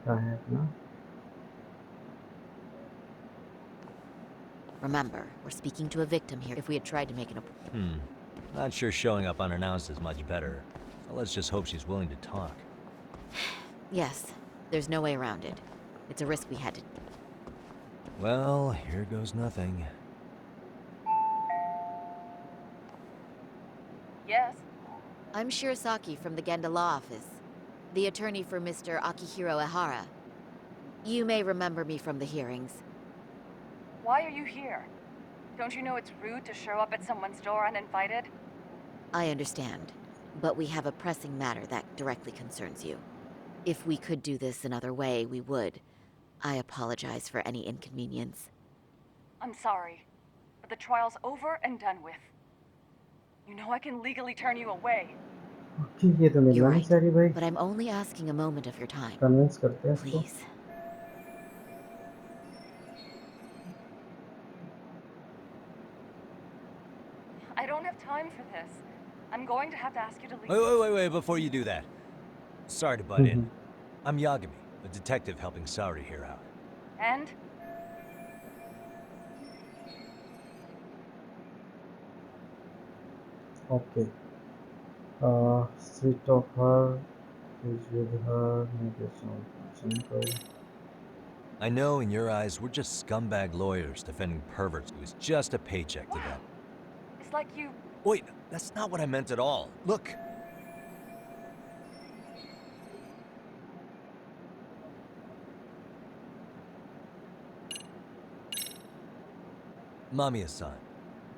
का है अपना। Remember, we're speaking to a victim here. If we had tried to make an Not sure showing up unannounced is much better. So let's just hope she's willing to talk. Yes, there's no way around it. It's a risk we had to. Well, here goes nothing. Yes? I'm Shirasaki from the Genda Law Office, the attorney for Mr. Akihiro Ehara. You may remember me from the hearings. Why are you here? Don't you know it's rude to show up at someone's door uninvited? I understand, but we have a pressing matter that directly concerns you. If we could do this another way, we would. I apologize for any inconvenience. I'm sorry, but the trial's over and done with. You know I can legally turn you away. ठीक है, तो You're मिलना नहीं right, चाह रही भाई। but I'm only asking a moment of your time. Convince करते हैं इसको। Please. I don't have time for this. I'm going to have to ask you to leave. Wait, before you do that. Sorry to butt in. I'm Yagami, a detective helping Saori here out. And? Okay. Street of her is with her. Maybe simple. I know in your eyes we're just scumbag lawyers defending perverts. It was just a paycheck to them. It's like you... Wait, that's not what I meant at all. Look. Mamiya-san.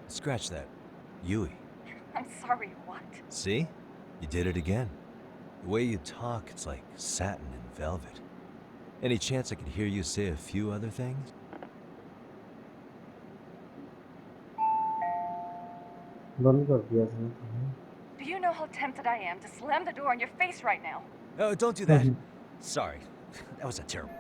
Scratch that. Yui. I'm sorry, what? See? You did it again. The way you talk, it's like satin and velvet. Any chance I could hear you say a few other things? बंद कर दिया इसने तो। Do you know how tempted I am to slam the door in your face right now? Oh, don't do that. Sorry. That was a terrible...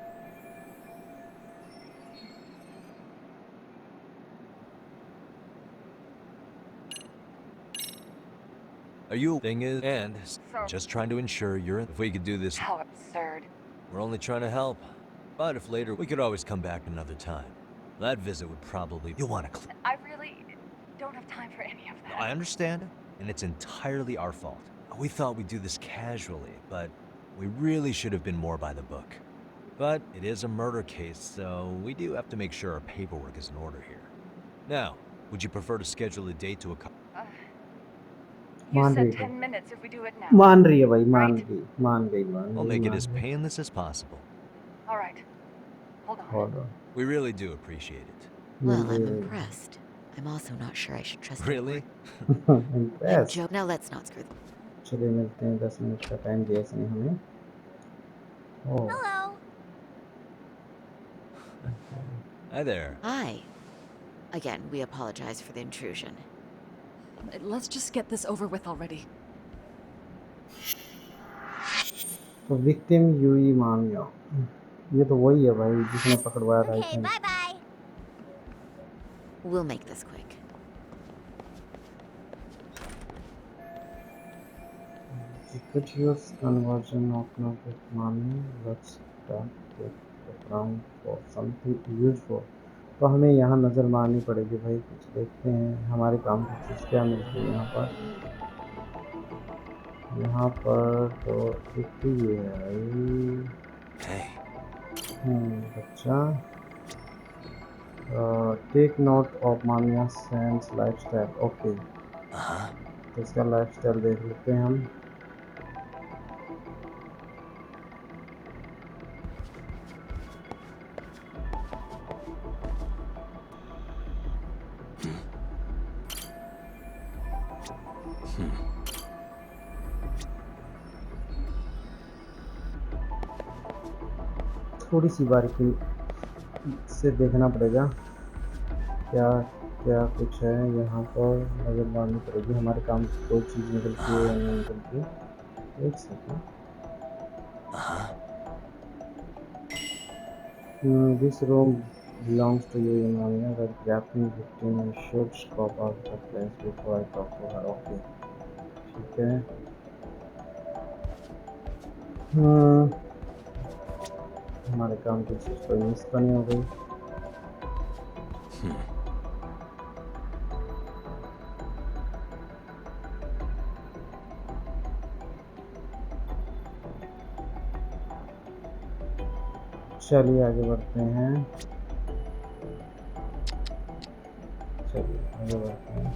Are you... Thing is, and So... just trying to ensure you're... If we could do this... How absurd. We're only trying to help. But if later, we could always come back another time. That visit would probably... You'll want to... I really don't have time for any of that. I understand, and it's entirely our fault. We thought we'd do this casually, but we really should have been more by the book. But it is a murder case, so we do have to make sure our paperwork is in order here. Now, would you prefer to schedule a date to a... You मान said रही है 10 minutes if we do it now. मान रही है भाई, मान Right? गई, मान गई, मान I'll गई, make it मान as गई। painless as possible. All right. Hold on. Hold on. We really do appreciate it. Well, mill I'm रही है। impressed. I'm also not sure I should trust Really? I'm Impressed. joking. Now let's not screw चलिए मिलते हैं, 10 minute का time दिया इसने हमें। ओह Hello. Hi there. Hi. Again, we apologize for the intrusion. Let's just get this over with already. तो victim Yui Mamiya, ये तो वही है भाई जिसने पकड़वाया था। Okay, bye-bye. We'll make this quick. Secretious conversion of with Mamiya. Let's start with the ground for something useful. तो हमें यहाँ नज़र मारनी पड़ेगी भाई, कुछ देखते हैं हमारे काम की चीज़ क्या मिलती है यहाँ पर। यहाँ पर तो एक ही ये है Hey. बच्चा। Take note of Mamiya sons lifestyle. Okay, तो इसका लाइफस्टाइल देख लेते हैं हम। थोड़ी सी बारीकी से देखना पड़ेगा, क्या क्या कुछ है यहाँ पर, नज़र मारनी पड़ेगी। हमारे काम की कोई चीज़ निकलती है या नहीं निकलती है। एक second. This room belongs to you, Mamiya. The grappling victim should scope out the place before I talk to her. Okay, ठीक है। हमारे काम की चीज़ कोई मिस तो नहीं हो गई। चलिए आगे बढ़ते हैं। चलिए आगे बढ़ते हैं।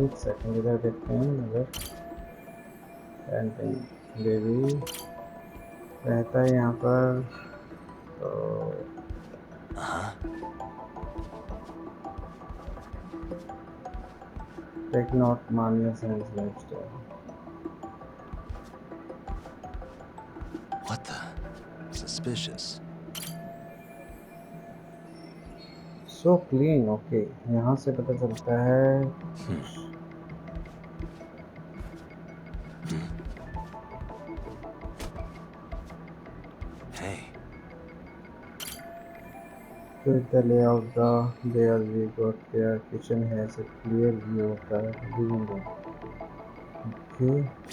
एक सेकंड इधर देखते हैं नज़र। पेंटिंग बेबी रहता है यहाँ पर, तो take not Mamiya science lifestyle. What the? Suspicious. So clean, okay. यहाँ से पता चलता है Hey. तो the layout the there we got there kitchen has a clear view of the living room. Okay,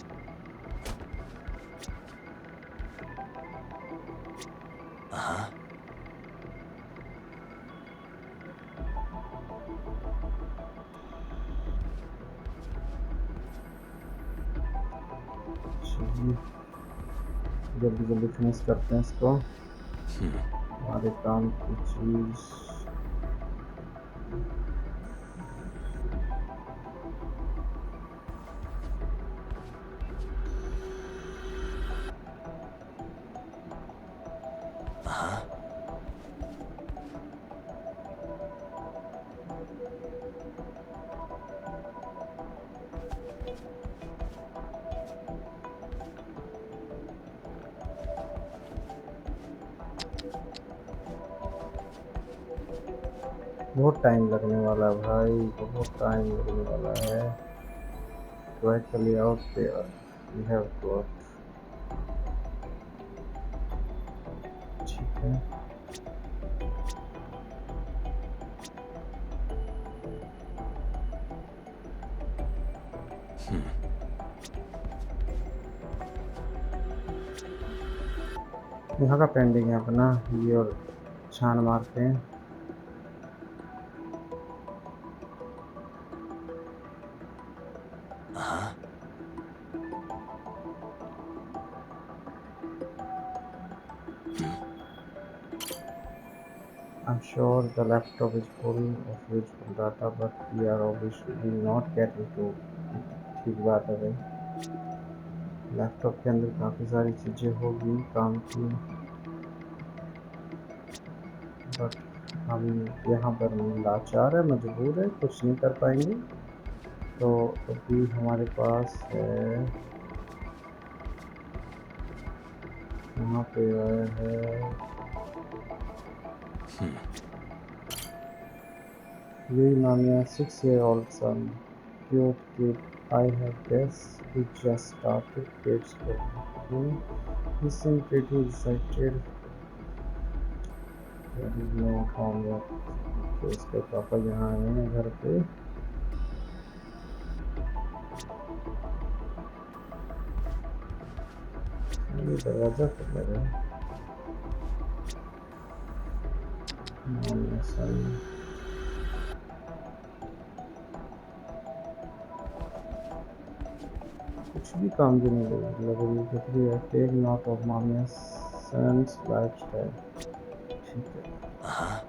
Uh-huh. चलिए जल्दी जल्दी फिनिश करते हैं इसको। हमारे काम की चीज़ Uh-huh. बहुत टाइम लगने वाला है भाई, बहुत टाइम लगने वाला है। Right the layout there we have got, ठीक है। यहाँ का पेंडिंग है अपना, ये और छान मारते हैं। Uh-huh. I'm sure the laptop is full of useful data, but we are obviously not getting to it। ठीक बात है भाई, लैपटॉप के अंदर काफ़ी सारी चीज़ें होगी काम की, बट हम यहाँ पर लाचार है, मजबूर है, कुछ नहीं कर पाएंगे। तो अभी हमारे पास है, यहाँ पे है Louis Mamiya, 6-year-old son, cute kid. I have guess he just started grade school. Okay. He seemed pretty excited. There is no homework. तो इसके पापा यहाँ आए हैं घर पे। ये दरवाज़ा खुल रहा है। मामिया सन कुछ भी काम की नहीं लग रही, कुछ भी है। Take note of Mamiya sons lifestyle, ठीक है। Uh-huh.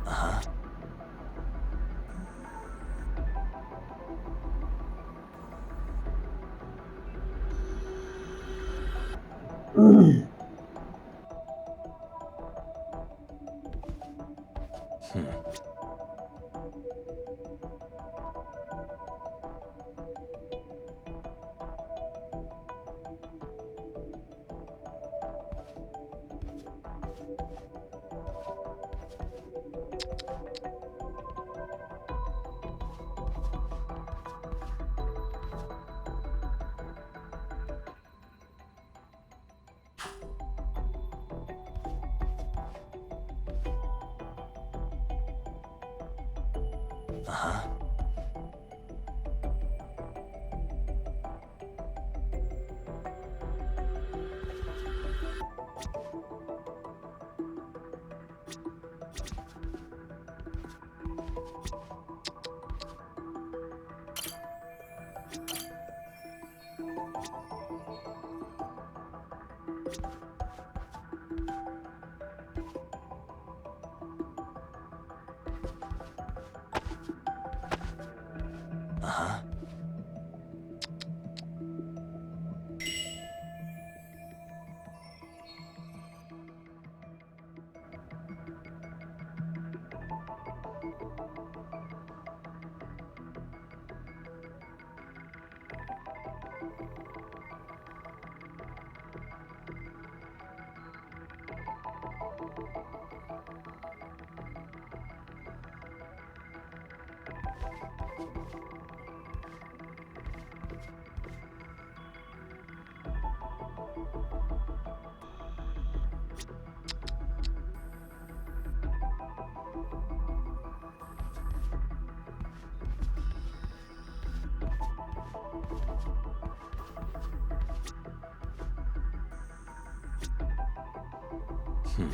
Uh-huh. Hmm. Uh-huh. Uh-huh. Hmm.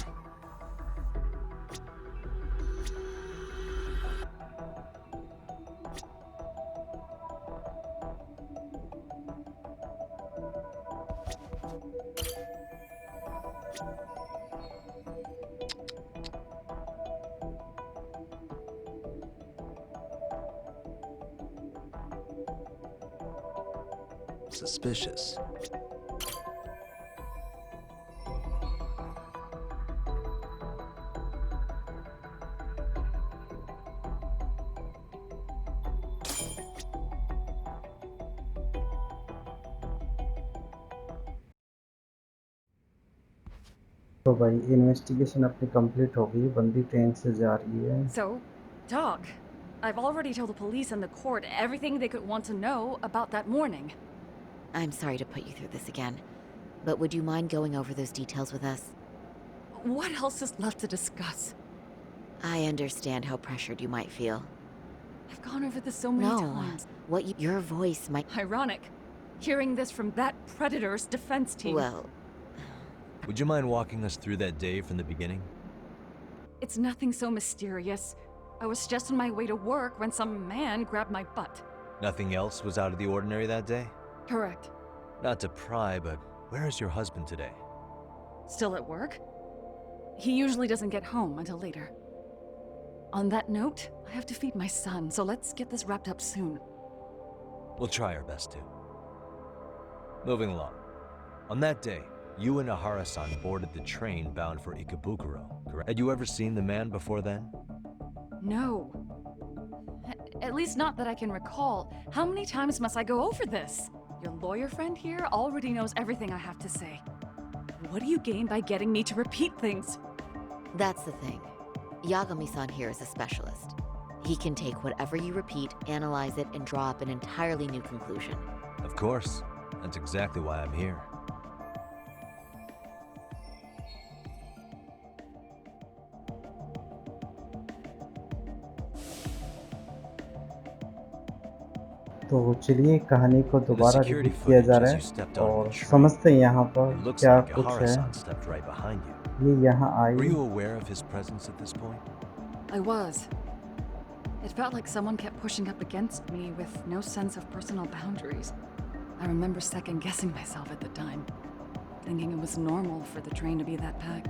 Suspicious. तो भाई इन्वेस्टिगेशन अपनी कंप्लीट हो गई, बंदी ट्रेन से जा रही है। So, Doc, I've already told the police and the court everything they could want to know about that morning. I'm sorry to put you through this again, but would you mind going over those details with us? What else is left to discuss? I understand how pressured you might feel. I've gone over this so many No, times. your voice might... Ironic. Hearing this from that Predator's defense team. Well, Would you mind walking us through that day from the beginning? It's nothing so mysterious. I was just on my way to work when some man grabbed my butt. Nothing else was out of the ordinary that day? Correct. Not to pry, but where is your husband today? Still at work? He usually doesn't get home until later. On that note, I have to feed my son, so let's get this wrapped up soon. We'll try our best to. Moving along. On that day, you and Ahara-san boarded the train bound for Ikebukuro, correct? Had you ever seen the man before then? No. At least not that I can recall. How many times must I go over this? Your lawyer friend here already knows everything I have to say. What do you gain by getting me to repeat things? that's the thing. Yagami-san here is a specialist. He can take whatever you repeat, analyze it, and draw up an entirely new conclusion. Of course. That's exactly why I'm here. तो चलिए कहानी को In the दोबारा security repeat किया जा footage, रहा as you है stepped onto the और train, समझते हैं यहाँ पर it looks क्या like कुछ है। Ahara-san stepped right behind you. ये यहाँ Were I. you aware of his presence at this point? I was. It felt like someone kept pushing up against me with no sense of personal boundaries. I remember second guessing myself at the time, thinking it was normal for the train to be that packed.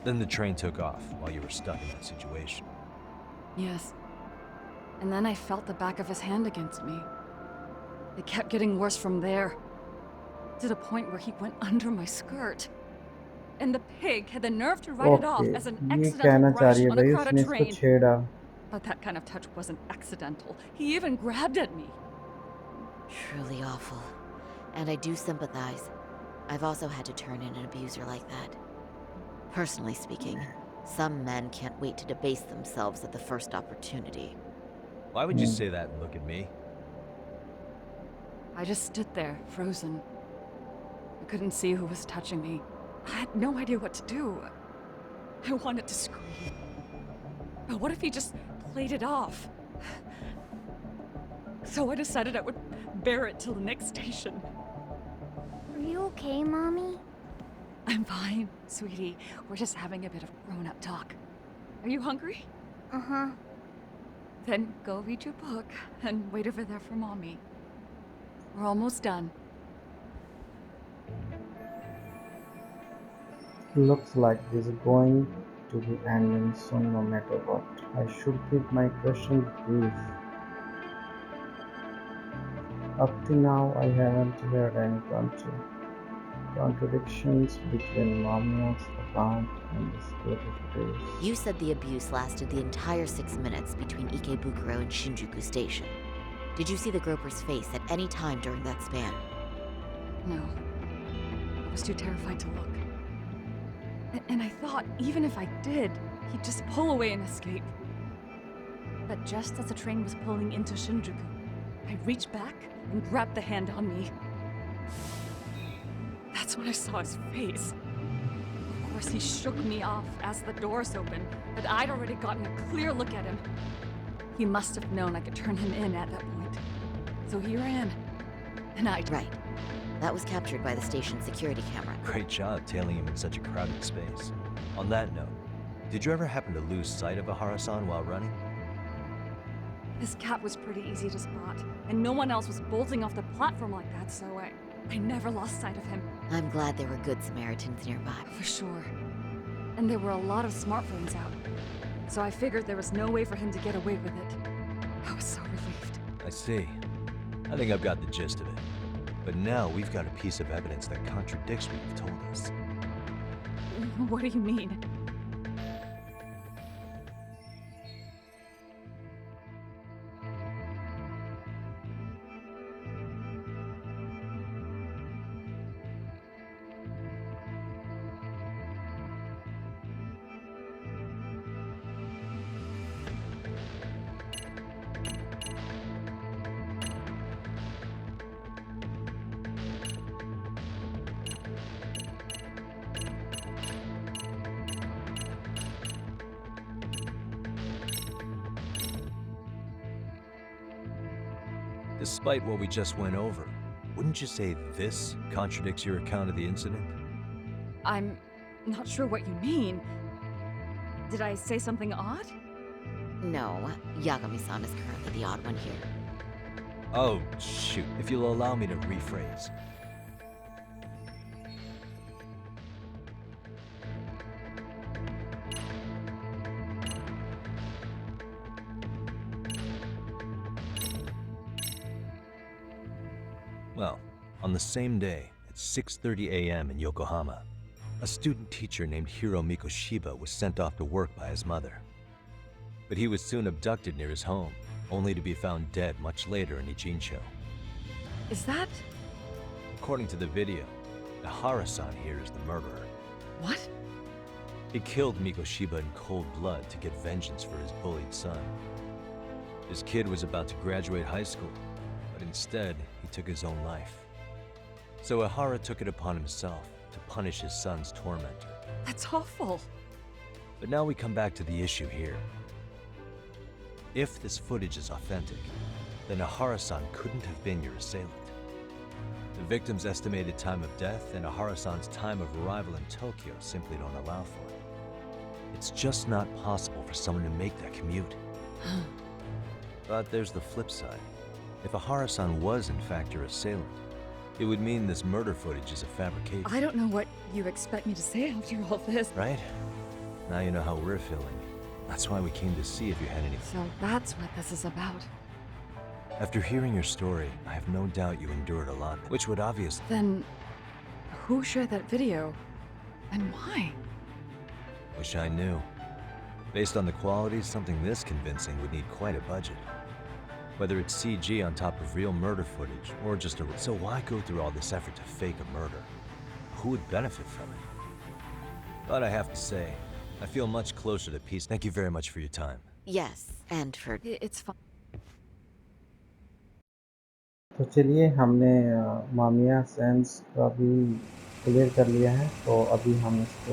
Then the train took off while you were stuck in that situation. Yes. And then I felt the back of his hand against me. It kept getting worse from there, to the point where he went under my skirt. And the pig had the nerve to write it okay, off as an ये accidental कहना चाह brush रही है on a भाई crowded उसने इसको train. छेड़ा। But that kind of touch wasn't accidental. He even grabbed at me. Truly awful. And I do sympathize. I've also had to turn in an abuser like that. Personally speaking, some men can't wait to debase themselves at the first opportunity. Why would you say that and look at me? I just stood there, frozen. I couldn't see who was touching me. I had no idea what to do. I wanted to scream. But what if he just played it off? So I decided I would bear it till the next station. Are you okay, Mommy? I'm fine, sweetie. We're just having a bit of grown-up talk. Are you hungry? Uh-huh. Then go read your book and wait over there for Mommy. We're almost done. Looks like this is going to be ending soon no matter what. I should keep my questions brief. Up to now, I haven't heard any contradictions between Mamiya's account and the security footage. You said the abuse lasted the entire 6 minutes between Ikebukuro and Shinjuku Station. Did you see the groper's face at any time during that span? No. I was too terrified to look. And I thought, even if I did, he'd just pull away and escape. But just as the train was pulling into Shinjuku, I reached back and grabbed the hand on me. That's when I saw his face. Of course, he shook me off as the doors opened, but I'd already gotten a clear look at him. He must have known I could turn him in at that point. So he ran. And I... Right. That was captured by the station's security camera. Great job tailing him in such a crowded space. On that note, did you ever happen to lose sight of Ahara-san while running? His cat was pretty easy to spot, and no one else was bolting off the platform like that, so I never lost sight of him. I'm glad there were good Samaritans nearby. For sure. And there were a lot of smartphones out. So I figured there was no way for him to get away with it. I was so relieved. I see. I think I've got the gist of it. But now we've got a piece of evidence that contradicts what you've told us. What do you mean? Despite what we just went over, wouldn't you say this contradicts your account of the incident? I'm not sure what you mean. Did I say something odd? No, Yagami-san is currently the odd one here. Oh, shoot. If you'll allow me to rephrase. Well, on the same day, at 6:30 a.m. in Yokohama, a student teacher named Hiro Mikoshiba was sent off to work by his mother. But he was soon abducted near his home, only to be found dead much later in Ichincho. Is that... According to the video, Ahara-san here is the murderer. what? He killed Mikoshiba in cold blood to get vengeance for his bullied son. His kid was about to graduate high school, but instead, he took his own life. So Ahara took it upon himself to punish his son's tormentor. That's awful. But now we come back to the issue here. If this footage is authentic, then Ahara-san couldn't have been your assailant. The victim's estimated time of death and Ahara-san's time of arrival in Tokyo simply don't allow for it. It's just not possible for someone to make that commute. But there's the flip side. If Ahara-san was in fact your assailant, it would mean this murder footage is a fabrication. I don't know what you expect me to say after all this. Right? Now you know how we're feeling. That's why we came to see if you had any... So that's what this is about. After hearing your story, I have no doubt you endured a lot, which would obviously... Then, who shared that video? And why? Wish I knew. Based on the quality, something this convincing would need quite a budget. Whether it's CG on top of real murder footage, or just a... So why go through all this effort to fake a murder? Who would benefit from it? But I have to say, I feel much closer to peace. Thank you very much for your time. Yes, and for It's fine. तो चलिए हमने Mamiya sense का भी clear कर लिया है, तो अभी हम इसको